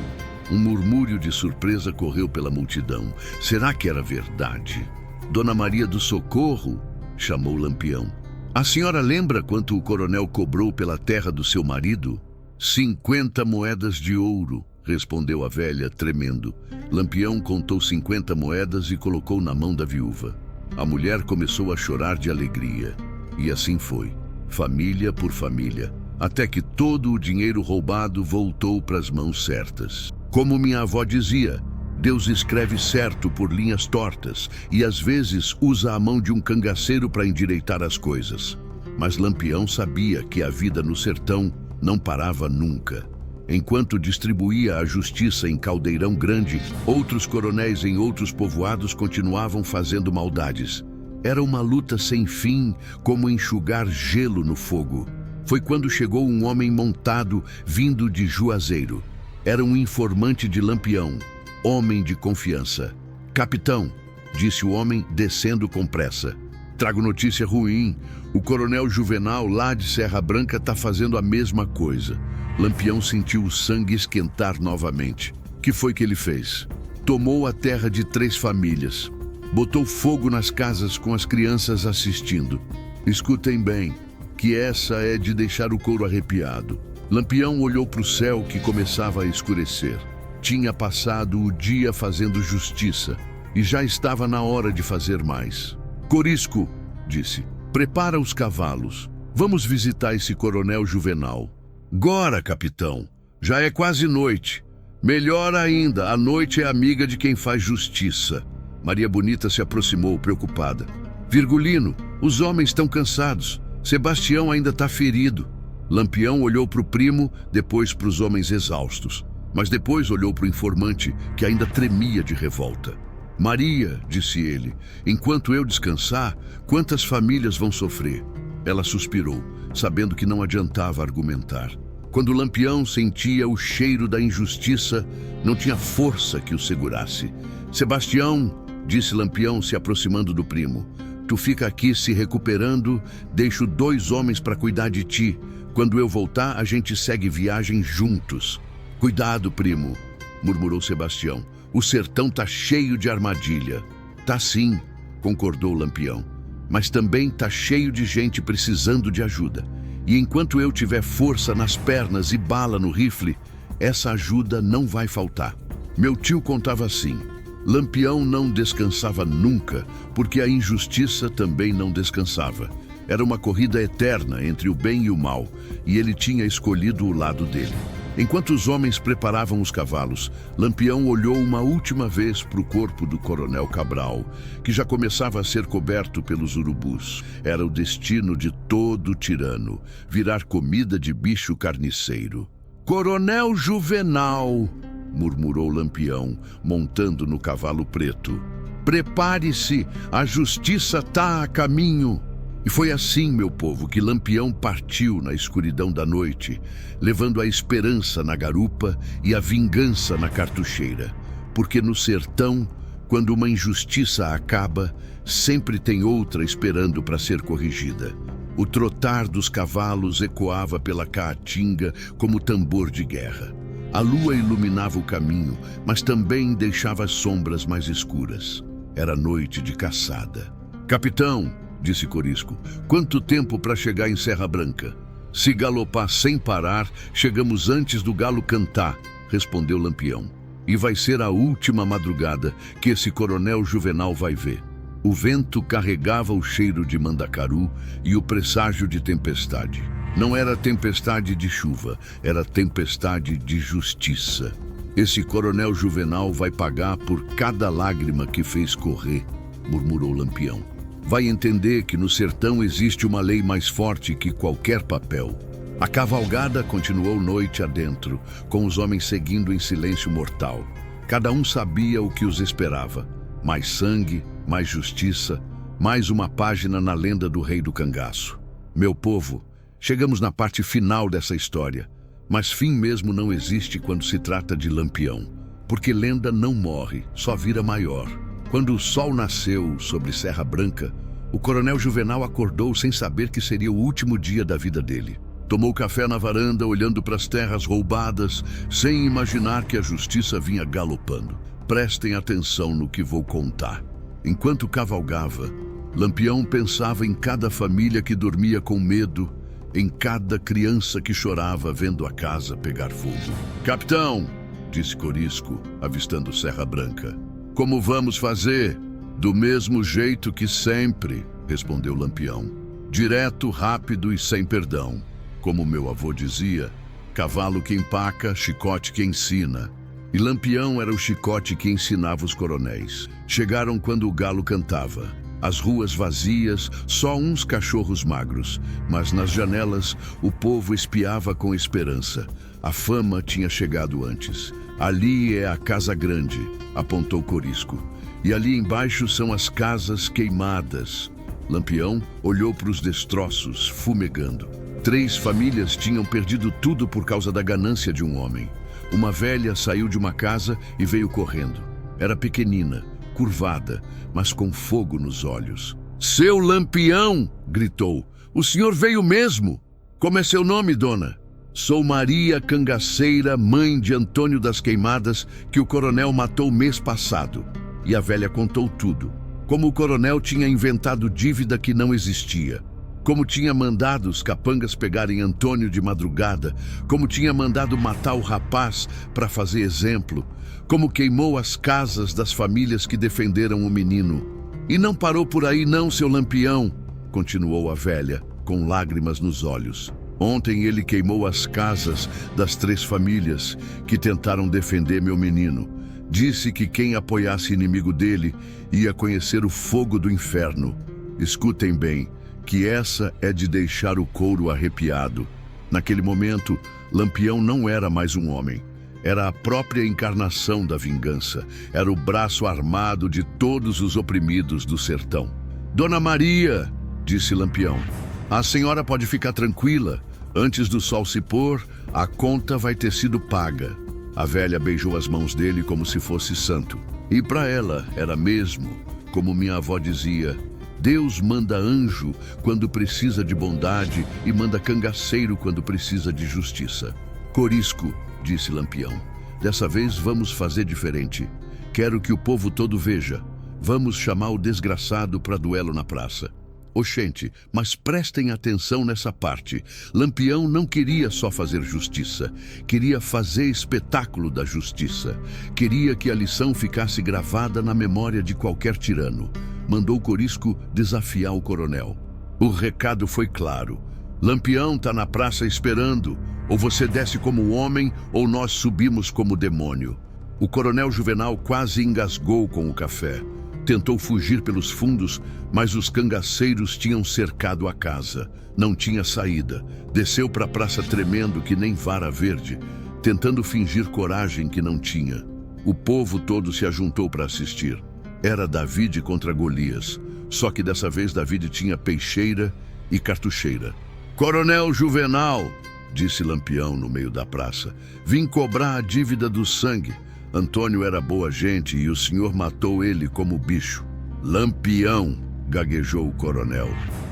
Um murmúrio de surpresa correu pela multidão. Será que era verdade? Dona Maria do Socorro, chamou Lampião. A senhora lembra quanto o coronel cobrou pela terra do seu marido? 50 moedas de ouro, respondeu a velha, tremendo. Lampião contou 50 moedas e colocou na mão da viúva. A mulher começou a chorar de alegria. E assim foi, família por família, até que todo o dinheiro roubado voltou para as mãos certas. Como minha avó dizia, Deus escreve certo por linhas tortas e às vezes usa a mão de um cangaceiro para endireitar as coisas. Mas Lampião sabia que a vida no sertão não parava nunca. Enquanto distribuía a justiça em Caldeirão Grande, outros coronéis em outros povoados continuavam fazendo maldades. Era uma luta sem fim, como enxugar gelo no fogo. Foi quando chegou um homem montado, vindo de Juazeiro. Era um informante de Lampião, homem de confiança. Capitão, disse o homem, descendo com pressa. Trago notícia ruim. O coronel Juvenal, lá de Serra Branca, está fazendo a mesma coisa. Lampião sentiu o sangue esquentar novamente. Que foi que ele fez? Tomou a terra de 3 famílias. Botou fogo nas casas com as crianças assistindo. Escutem bem, que essa é de deixar o couro arrepiado. Lampião olhou para o céu que começava a escurecer. Tinha passado o dia fazendo justiça e já estava na hora de fazer mais. Corisco, disse, prepara os cavalos. Vamos visitar esse coronel Juvenal. Gora, capitão. Já é quase noite. Melhor ainda, a noite é amiga de quem faz justiça. Maria Bonita se aproximou, preocupada. Virgulino, os homens estão cansados. Sebastião ainda está ferido. Lampião olhou para o primo, depois para os homens exaustos. Mas depois olhou para o informante, que ainda tremia de revolta. Maria, disse ele, enquanto eu descansar, quantas famílias vão sofrer? Ela suspirou, sabendo que não adiantava argumentar. Quando Lampião sentia o cheiro da injustiça, não tinha força que o segurasse. Sebastião, disse Lampião, se aproximando do primo, tu fica aqui se recuperando, deixo 2 homens para cuidar de ti. Quando eu voltar, a gente segue viagem juntos. Cuidado, primo, murmurou Sebastião. O sertão tá cheio de armadilha. Tá sim, concordou Lampião. Mas também tá cheio de gente precisando de ajuda. E enquanto eu tiver força nas pernas e bala no rifle, essa ajuda não vai faltar. Meu tio contava assim. Lampião não descansava nunca, porque a injustiça também não descansava. Era uma corrida eterna entre o bem e o mal, e ele tinha escolhido o lado dele. Enquanto os homens preparavam os cavalos, Lampião olhou uma última vez para o corpo do coronel Cabral, que já começava a ser coberto pelos urubus. Era o destino de todo tirano, virar comida de bicho carniceiro. Coronel Juvenal, murmurou Lampião, montando no cavalo preto. Prepare-se, a justiça tá a caminho. E foi assim, meu povo, que Lampião partiu na escuridão da noite, levando a esperança na garupa e a vingança na cartucheira. Porque no sertão, quando uma injustiça acaba, sempre tem outra esperando para ser corrigida. O trotar dos cavalos ecoava pela caatinga como tambor de guerra. A lua iluminava o caminho, mas também deixava as sombras mais escuras. Era noite de caçada. Capitão, disse Corisco, quanto tempo para chegar em Serra Branca? Se galopar sem parar, chegamos antes do galo cantar, respondeu Lampião. E vai ser a última madrugada que esse coronel Juvenal vai ver. O vento carregava o cheiro de mandacaru e o presságio de tempestade. Não era tempestade de chuva, era tempestade de justiça. Esse coronel Juvenal vai pagar por cada lágrima que fez correr, murmurou Lampião. Vai entender que no sertão existe uma lei mais forte que qualquer papel. A cavalgada continuou noite adentro, com os homens seguindo em silêncio mortal. Cada um sabia o que os esperava. Mais sangue, mais justiça, mais uma página na lenda do rei do cangaço. Meu povo, chegamos na parte final dessa história, mas fim mesmo não existe quando se trata de Lampião, porque lenda não morre, só vira maior. Quando o sol nasceu sobre Serra Branca, o coronel Juvenal acordou sem saber que seria o último dia da vida dele. Tomou café na varanda, olhando para as terras roubadas, sem imaginar que a justiça vinha galopando. Prestem atenção no que vou contar. Enquanto cavalgava, Lampião pensava em cada família que dormia com medo, em cada criança que chorava vendo a casa pegar fogo. Capitão, disse Corisco, avistando Serra Branca. Como vamos fazer? Do mesmo jeito que sempre, respondeu Lampião. Direto, rápido e sem perdão. Como meu avô dizia, cavalo que empaca, chicote que ensina. E Lampião era o chicote que ensinava os coronéis. Chegaram quando o galo cantava. As ruas vazias, só uns cachorros magros. Mas nas janelas, o povo espiava com esperança. A fama tinha chegado antes. Ali é a Casa Grande, apontou Corisco. E ali embaixo são as casas queimadas. Lampião olhou para os destroços, fumegando. 3 famílias tinham perdido tudo por causa da ganância de um homem. Uma velha saiu de uma casa e veio correndo. Era pequenina, curvada, mas com fogo nos olhos. "Seu Lampião!" gritou. "O senhor veio mesmo? Como é seu nome, dona?" "Sou Maria Cangaceira, mãe de Antônio das Queimadas, que o coronel matou mês passado." E a velha contou tudo. Como o coronel tinha inventado dívida que não existia. Como tinha mandado os capangas pegarem Antônio de madrugada. Como tinha mandado matar o rapaz para fazer exemplo. Como queimou as casas das famílias que defenderam o menino. "E não parou por aí não, seu Lampião", continuou a velha, com lágrimas nos olhos. "Ontem ele queimou as casas das 3 famílias que tentaram defender meu menino. Disse que quem apoiasse inimigo dele ia conhecer o fogo do inferno. Escutem bem, que essa é de deixar o couro arrepiado." Naquele momento, Lampião não era mais um homem. Era a própria encarnação da vingança. Era o braço armado de todos os oprimidos do sertão. "Dona Maria", disse Lampião, "a senhora pode ficar tranquila. Antes do sol se pôr, a conta vai ter sido paga." A velha beijou as mãos dele como se fosse santo. E para ela era mesmo, como minha avó dizia, Deus manda anjo quando precisa de bondade e manda cangaceiro quando precisa de justiça. "Corisco", disse Lampião, "dessa vez vamos fazer diferente. Quero que o povo todo veja. Vamos chamar o desgraçado para duelo na praça." Oxente, mas prestem atenção nessa parte. Lampião não queria só fazer justiça. Queria fazer espetáculo da justiça. Queria que a lição ficasse gravada na memória de qualquer tirano. Mandou Corisco desafiar o coronel. O recado foi claro. "Lampião tá na praça esperando. Ou você desce como homem, ou nós subimos como demônio." O coronel Juvenal quase engasgou com o café. Tentou fugir pelos fundos, mas os cangaceiros tinham cercado a casa. Não tinha saída. Desceu para a praça tremendo que nem vara verde, tentando fingir coragem que não tinha. O povo todo se ajuntou para assistir. Era David contra Golias, só que dessa vez David tinha peixeira e cartucheira. "Coronel Juvenal", disse Lampião no meio da praça, "vim cobrar a dívida do sangue. Antônio era boa gente e o senhor matou ele como bicho." "Lampião", gaguejou o coronel,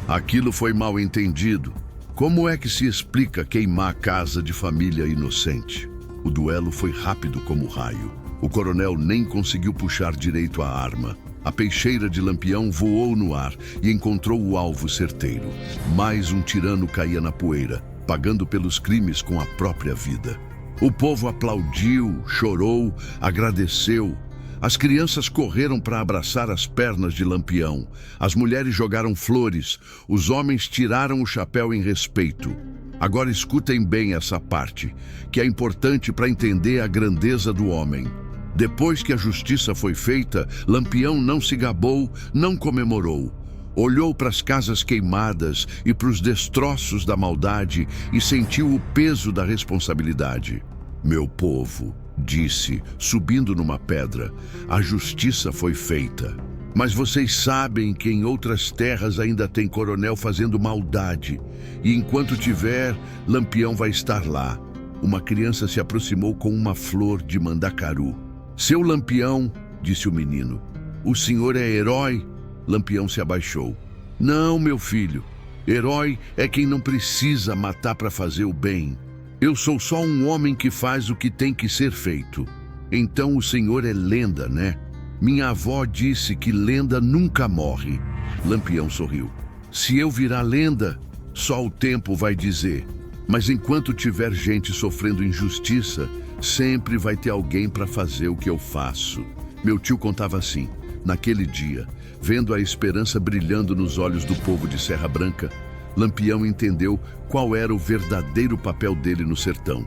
"aquilo foi mal entendido. Como é que se explica queimar a casa de família inocente?" O duelo foi rápido como raio. O coronel nem conseguiu puxar direito a arma. A peixeira de Lampião voou no ar e encontrou o alvo certeiro. Mais um tirano caía na poeira, pagando pelos crimes com a própria vida. O povo aplaudiu, chorou, agradeceu. As crianças correram para abraçar as pernas de Lampião. As mulheres jogaram flores. Os homens tiraram o chapéu em respeito. Agora escutem bem essa parte, que é importante para entender a grandeza do homem. Depois que a justiça foi feita, Lampião não se gabou, não comemorou. Olhou para as casas queimadas e para os destroços da maldade e sentiu o peso da responsabilidade. "Meu povo", disse, subindo numa pedra, "a justiça foi feita. Mas vocês sabem que em outras terras ainda tem coronel fazendo maldade. E enquanto tiver, Lampião vai estar lá." Uma criança se aproximou com uma flor de mandacaru. "Seu Lampião", disse o menino, "o senhor é herói?" Lampião se abaixou. "Não, meu filho. Herói é quem não precisa matar para fazer o bem. Eu sou só um homem que faz o que tem que ser feito." "Então o senhor é lenda, né? Minha avó disse que lenda nunca morre." Lampião sorriu. "Se eu virar lenda, só o tempo vai dizer. Mas enquanto tiver gente sofrendo injustiça, sempre vai ter alguém para fazer o que eu faço." Meu tio contava assim. Naquele dia, vendo a esperança brilhando nos olhos do povo de Serra Branca, Lampião entendeu qual era o verdadeiro papel dele no sertão.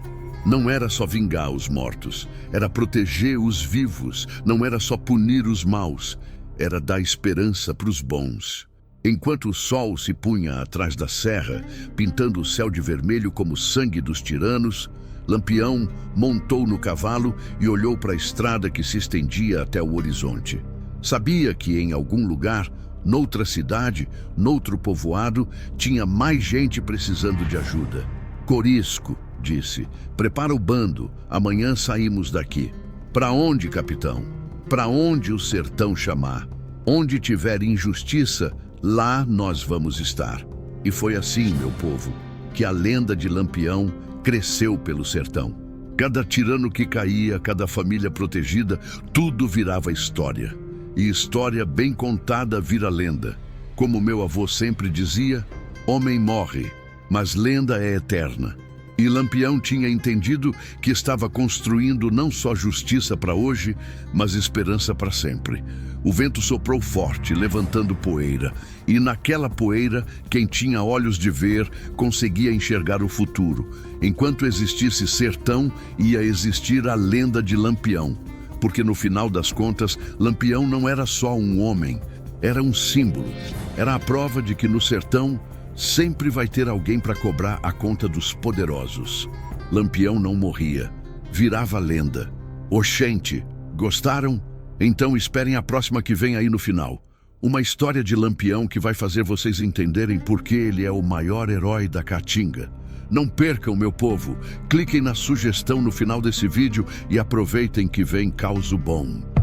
Não era só vingar os mortos, era proteger os vivos, não era só punir os maus, era dar esperança para os bons. Enquanto o sol se punha atrás da serra, pintando o céu de vermelho como o sangue dos tiranos, Lampião montou no cavalo e olhou para a estrada que se estendia até o horizonte. Sabia que em algum lugar, noutra cidade, noutro povoado, tinha mais gente precisando de ajuda. Corisco, disse, prepara o bando, amanhã saímos daqui. Para onde, capitão? Para onde o sertão chamar? Onde tiver injustiça, lá nós vamos estar. E foi assim, meu povo, que a lenda de Lampião cresceu pelo sertão. Cada tirano que caía, cada família protegida, tudo virava história. E história bem contada vira lenda. Como meu avô sempre dizia, homem morre, mas lenda é eterna. E Lampião tinha entendido que estava construindo não só justiça para hoje, mas esperança para sempre. O vento soprou forte, levantando poeira. E naquela poeira, quem tinha olhos de ver, conseguia enxergar o futuro. Enquanto existisse sertão, ia existir a lenda de Lampião. Porque no final das contas, Lampião não era só um homem, era um símbolo. Era a prova de que no sertão sempre vai ter alguém para cobrar a conta dos poderosos. Lampião não morria, virava lenda. Oxente, gostaram? Então esperem a próxima que vem aí no final. Uma história de Lampião que vai fazer vocês entenderem por que ele é o maior herói da Caatinga. Não percam, meu povo. Cliquem na sugestão no final desse vídeo e aproveitem que vem causo bom.